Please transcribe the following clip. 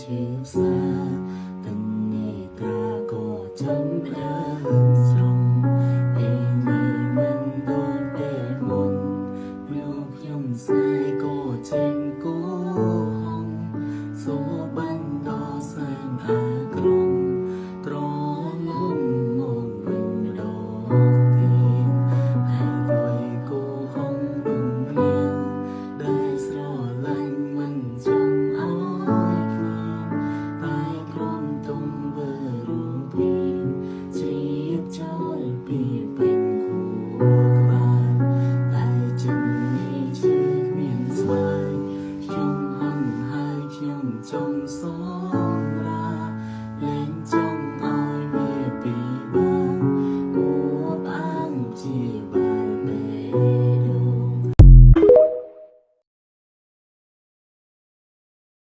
ជាផ្សារតនីត្រាក៏ចំដើមស្រងពេលនេះមិនដូចពេលមុនលោកខ្ញុំស្នេហ៍ក៏ចេញគូហងសូបានដល់សែនអាក្រមត្រលំមកវិញម្ដងទៀតហើយដោយគូហងរំលៀងដែលស្រឡាញ់មិនចង់ឲ្យគ្នាតែក្រំទុំវើរួមពីជ្រាបចោលពីពេញខួរក្បាលតែជឹងនេះជាគ្មានស្វាយខ្ញុំហឹងហើយខ្ញុំចង់ស